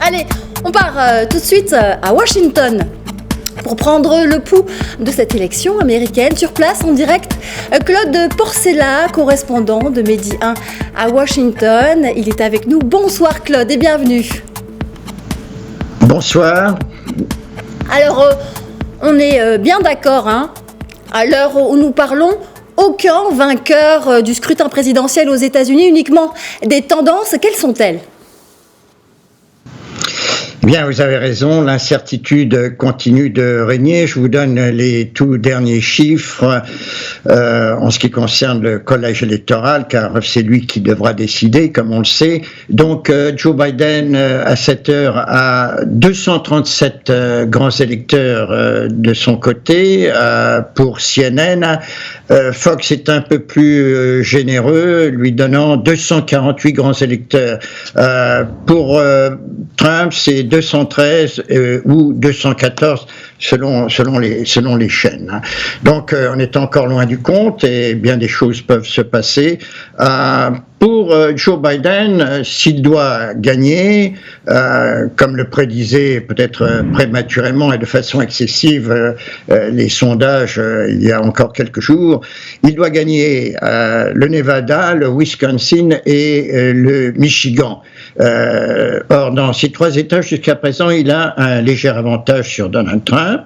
Allez, on part tout de suite à Washington pour prendre le pouls de cette élection américaine. Sur place, en direct, Claude Porcella, correspondant de Midi 1 à Washington. Il est avec nous. Bonsoir Claude et bienvenue. Bonsoir. Alors, on est bien d'accord, hein, à l'heure où nous parlons, aucun vainqueur du scrutin présidentiel aux États-Unis, uniquement des tendances. Quelles sont-elles ? Bien, vous avez raison, l'incertitude continue de régner. Je vous donne les tout derniers chiffres en ce qui concerne le collège électoral, car c'est lui qui devra décider, comme on le sait. Donc, Joe Biden, à cette heure, a 237 grands électeurs de son côté. Pour CNN, Fox est un peu plus généreux, lui donnant 248 grands électeurs. Pour Trump, c'est 213 ou 214 selon les chaînes. Donc on est encore loin du compte et bien des choses peuvent se passer. Pour Joe Biden, s'il doit gagner, comme le prédisaient peut-être prématurément et de façon excessive les sondages il y a encore quelques jours, il doit gagner le Nevada, le Wisconsin et le Michigan. Or, dans ces trois États, jusqu'à présent, il a un léger avantage sur Donald Trump.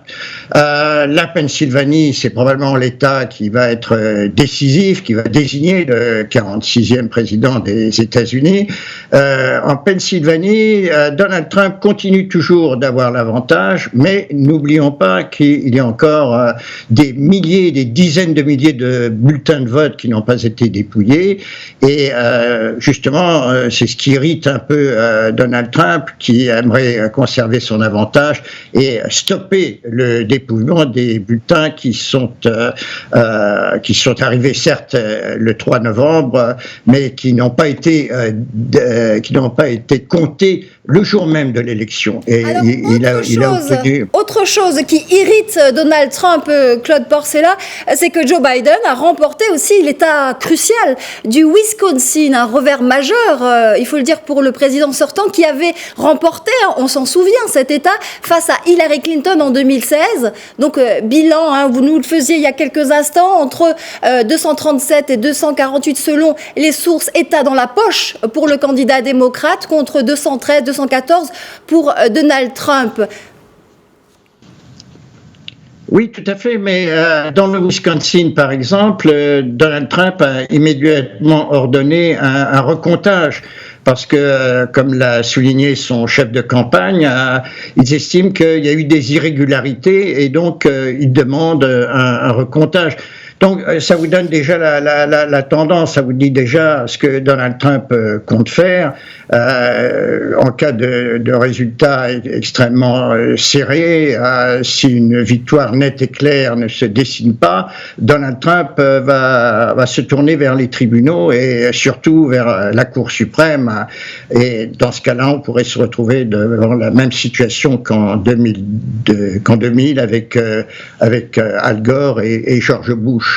La Pennsylvanie, c'est probablement l'État qui va être décisif, qui va désigner le 46e président des États-Unis. En Pennsylvanie, Donald Trump continue toujours d'avoir l'avantage, mais n'oublions pas qu'il y a encore des milliers, des dizaines de milliers de bulletins de vote qui n'ont pas été dépouillés. Et justement, c'est ce qui irrite un peu Donald Trump, qui aimerait conserver son avantage et stopper le dépouillement des bulletins qui sont arrivés certes le 3 novembre, mais qui n'ont pas été comptés le jour même de l'élection. Et alors, il a obtenu... Autre chose qui irrite Donald Trump, Claude Porcella, c'est que Joe Biden a remporté aussi l'État crucial du Wisconsin, un revers majeur, il faut le dire, pour le président sortant qui avait remporté, on s'en souvient, cet État face à Hillary Clinton en 2016. Donc, bilan, vous nous le faisiez il y a quelques instants, entre 237 et 248 selon les sources, État dans la poche pour le candidat démocrate, contre 213, 214 pour Donald Trump. Oui, tout à fait, mais dans le Wisconsin, par exemple, Donald Trump a immédiatement ordonné un recomptage. Parce que, comme l'a souligné son chef de campagne, ils estiment qu'il y a eu des irrégularités et donc ils demandent un recomptage. Donc, ça vous donne déjà la tendance, ça vous dit déjà ce que Donald Trump compte faire en cas de résultats extrêmement serrés. Si une victoire nette et claire ne se dessine pas, Donald Trump va se tourner vers les tribunaux et surtout vers la Cour suprême. Et dans ce cas-là, on pourrait se retrouver devant la même situation qu'en 2000 avec Al Gore et George Bush.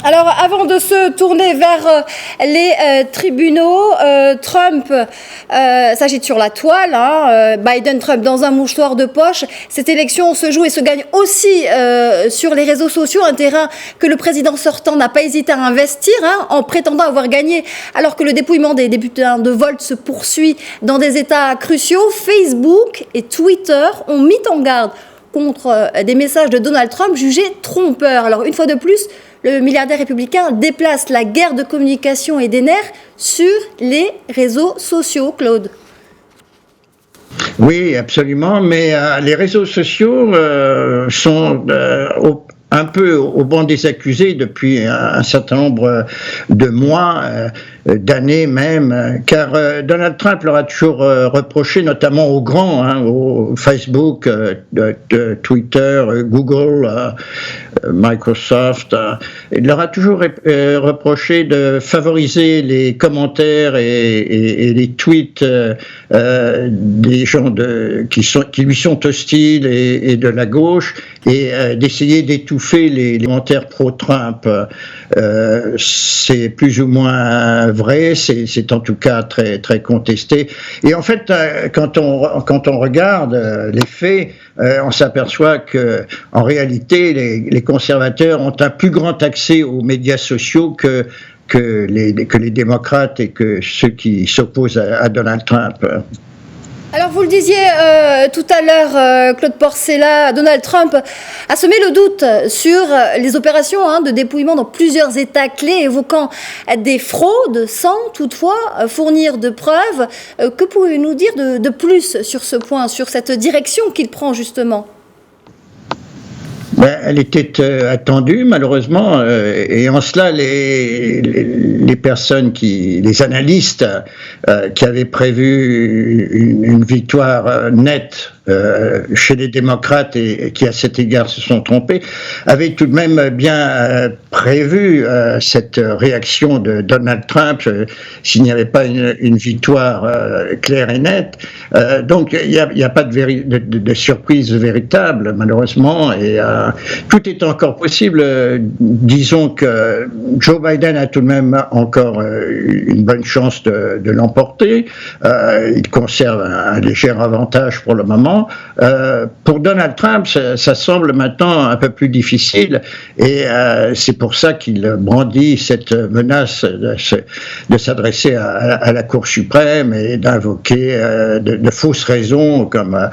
Alors, avant de se tourner vers les tribunaux, Trump s'agite sur la toile, Biden-Trump dans un mouchoir de poche. Cette élection se joue et se gagne aussi sur les réseaux sociaux, un terrain que le président sortant n'a pas hésité à investir en prétendant avoir gagné, alors que le dépouillement des bulletins de vote se poursuit dans des États cruciaux. Facebook et Twitter ont mis en garde contre des messages de Donald Trump jugés trompeurs. Alors, une fois de plus, le milliardaire républicain déplace la guerre de communication et des nerfs sur les réseaux sociaux, Claude. Oui, absolument, mais les réseaux sociaux sont un peu au banc des accusés depuis un certain nombre de mois, d'années même, car Donald Trump leur a toujours reproché, notamment aux grands, au Facebook, Twitter, Google, Microsoft, il leur a toujours reproché de favoriser les commentaires et les tweets des gens qui lui sont hostiles et de la gauche, et d'essayer d'étouffer les commentaires pro-Trump. C'est plus ou moins vrai, c'est en tout cas très, très contesté. Et en fait, quand on regarde les faits, on s'aperçoit que, en réalité, les conservateurs ont un plus grand accès aux médias sociaux que les démocrates et que ceux qui s'opposent à Donald Trump. Alors vous le disiez tout à l'heure, Claude Porcella, Donald Trump a semé le doute sur les opérations de dépouillement dans plusieurs États clés, évoquant des fraudes sans toutefois fournir de preuves. Que pouvez-vous nous dire de plus sur ce point, sur cette direction qu'il prend justement ? Elle était attendue, malheureusement, et en cela, les personnes les analystes qui avaient prévu une victoire nette chez les démocrates et qui à cet égard se sont trompés, avaient tout de même bien prévu cette réaction de Donald Trump s'il n'y avait pas une victoire claire et nette. Donc il n'y a pas de surprise véritable, malheureusement, et tout est encore possible. Disons que Joe Biden a tout de même encore une bonne chance de l'emporter. Il conserve un léger avantage pour le moment. Pour Donald Trump, ça semble maintenant un peu plus difficile, et c'est pour ça qu'il brandit cette menace de s'adresser à la Cour suprême et d'invoquer de fausses raisons comme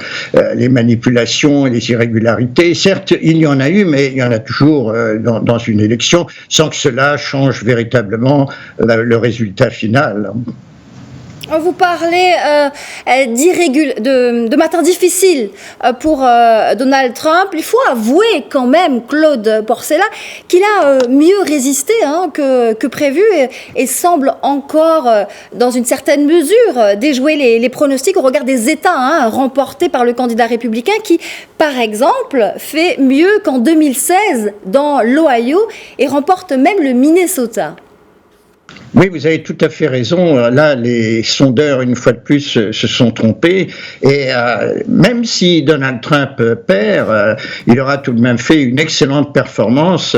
les manipulations et les irrégularités. Certes, il y en a eu, mais il y en a toujours dans une élection, sans que cela change véritablement le résultat final. Vous parlez de matin difficile pour Donald Trump. Il faut avouer quand même, Claude Porcella, qu'il a mieux résisté que prévu et semble encore, dans une certaine mesure, déjouer les pronostics au regard des États remportés par le candidat républicain qui, par exemple, fait mieux qu'en 2016 dans l'Ohio et remporte même le Minnesota. Oui, vous avez tout à fait raison. Là, les sondeurs, une fois de plus, se sont trompés. Et même si Donald Trump perd, il aura tout de même fait une excellente performance,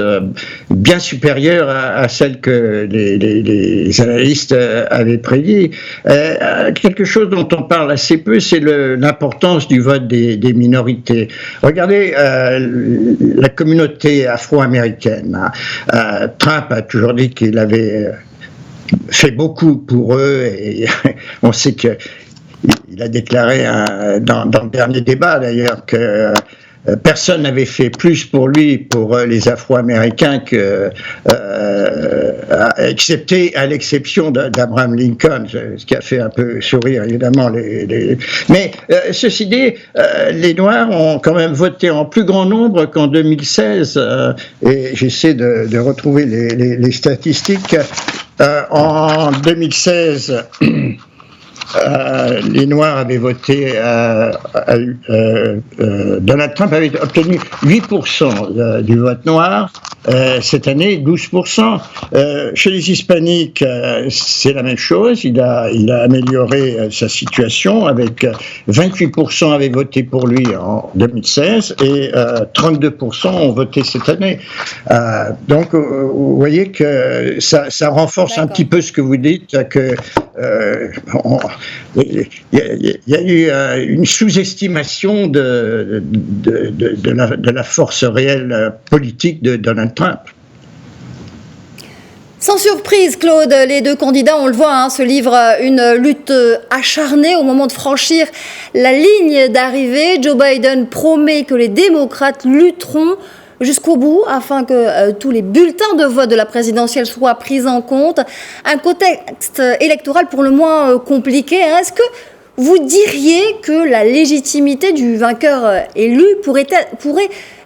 bien supérieure à celle que les analystes avaient prédit. Quelque chose dont on parle assez peu, c'est l'importance du vote des minorités. Regardez la communauté afro-américaine. Trump a toujours dit qu'il avait fait beaucoup pour eux, et on sait qu'il a déclaré dans le dernier débat d'ailleurs que personne n'avait fait plus pour lui, pour les Afro-Américains, excepté à l'exception d'Abraham Lincoln, ce qui a fait un peu sourire évidemment Mais ceci dit, les Noirs ont quand même voté en plus grand nombre qu'en 2016, et j'essaie de retrouver les statistiques. En 2016, les Noirs avaient voté, Donald Trump avait obtenu 8% du vote noir, cette année 12%. Chez les Hispaniques, c'est la même chose, il a amélioré sa situation, avec 28% avaient voté pour lui en 2016 et 32% ont voté cette année. Donc vous voyez que ça renforce un petit peu ce que vous dites, que il y a eu une sous-estimation de la force réelle politique de Donald Trump. Sans surprise, Claude, les deux candidats, on le voit, se livrent une lutte acharnée au moment de franchir la ligne d'arrivée. Joe Biden promet que les démocrates lutteront jusqu'au bout afin que tous les bulletins de vote de la présidentielle soient pris en compte. Un contexte électoral pour le moins compliqué. Est-ce que vous diriez que la légitimité du vainqueur élu pourrait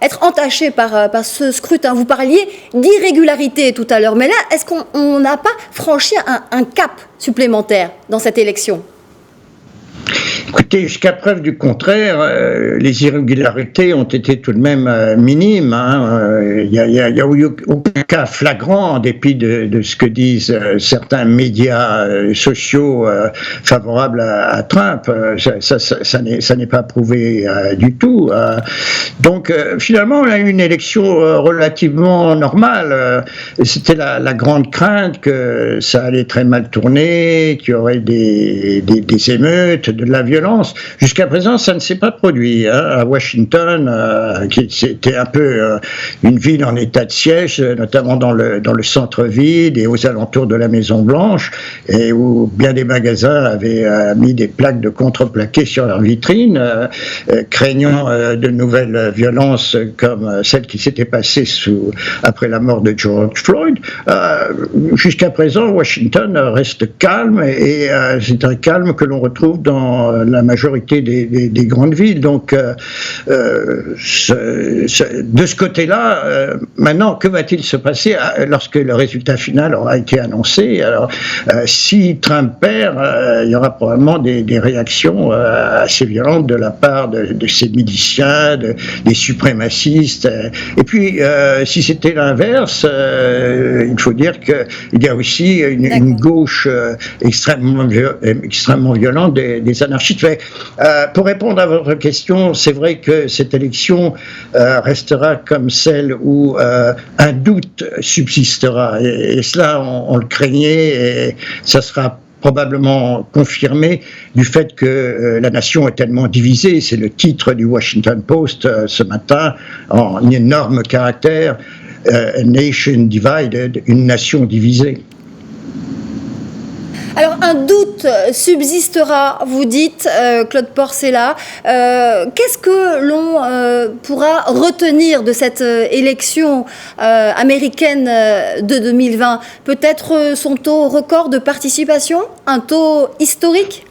être entachée par ce scrutin? Vous parliez d'irrégularité tout à l'heure, mais là, est-ce qu'on n'a pas franchi un cap supplémentaire dans cette élection? Écoutez, jusqu'à preuve du contraire, les irrégularités ont été tout de même minimes. Il n'y a eu aucun cas flagrant, en dépit de ce que disent certains médias sociaux favorables à Trump. Ça n'est pas prouvé du tout. Donc, finalement, on a eu une élection relativement normale. C'était la grande crainte que ça allait très mal tourner, qu'il y aurait des émeutes, de la violence. Jusqu'à présent, ça ne s'est pas produit. À Washington, c'était un peu une ville en état de siège, notamment dans le centre-ville et aux alentours de la Maison-Blanche, et où bien des magasins avaient mis des plaques de contreplaqué sur leurs vitrines, craignant de nouvelles violences comme celle qui s'était passée après la mort de George Floyd. Jusqu'à présent, Washington reste calme, et c'est un calme que l'on retrouve dans la majorité des grandes villes. Donc, de ce côté-là, maintenant, que va-t-il se passer lorsque le résultat final aura été annoncé? Alors, si Trump perd, il y aura probablement des réactions assez violentes de la part de ces miliciens, des suprémacistes. Et puis, si c'était l'inverse, il faut dire qu'il y a aussi une gauche extrêmement violente des anarchistes. Mais, pour répondre à votre question, c'est vrai que cette élection restera comme celle où un doute subsistera. Et cela, on le craignait, et ça sera probablement confirmé du fait que la nation est tellement divisée. C'est le titre du Washington Post ce matin, en énorme caractère, A Nation Divided, une nation divisée. Alors, un doute subsistera, vous dites, Claude Porcella. Qu'est-ce que l'on pourra retenir de cette élection américaine de 2020 ? Peut-être son taux record de participation ? Un taux historique ?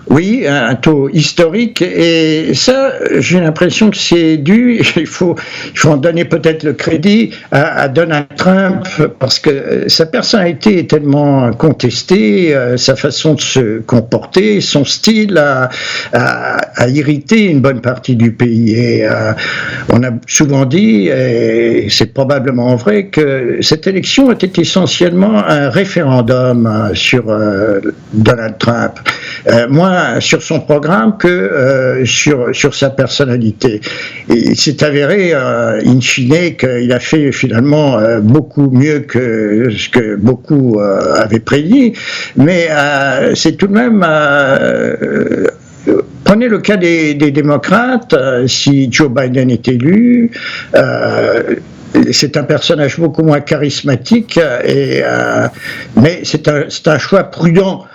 Oui, un taux historique, et ça, j'ai l'impression que c'est dû, il faut en donner peut-être le crédit à Donald Trump, parce que sa personnalité est tellement contestée, sa façon de se comporter, son style a irrité une bonne partie du pays. Et on a souvent dit, et c'est probablement vrai, que cette élection était essentiellement un référendum sur Donald Trump. Moins sur son programme que sur sa personnalité. Et il s'est avéré, in fine, qu'il a fait finalement beaucoup mieux que ce que beaucoup avaient prédit, mais c'est tout de même... Prenez le cas des démocrates. Si Joe Biden est élu, c'est un personnage beaucoup moins charismatique, mais c'est un choix prudent.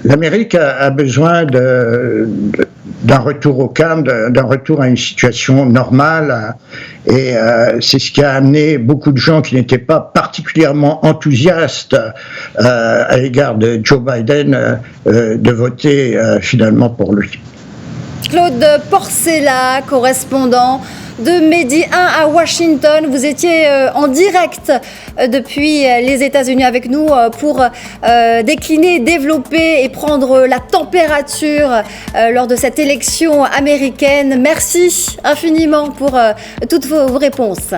L'Amérique a besoin d'un retour au calme, d'un retour à une situation normale, et c'est ce qui a amené beaucoup de gens qui n'étaient pas particulièrement enthousiastes à l'égard de Joe Biden de voter finalement pour lui. Claude Porcella, correspondant de Medi 1 à Washington. Vous étiez en direct depuis les États-Unis avec nous pour décliner, développer et prendre la température lors de cette élection américaine. Merci infiniment pour toutes vos réponses.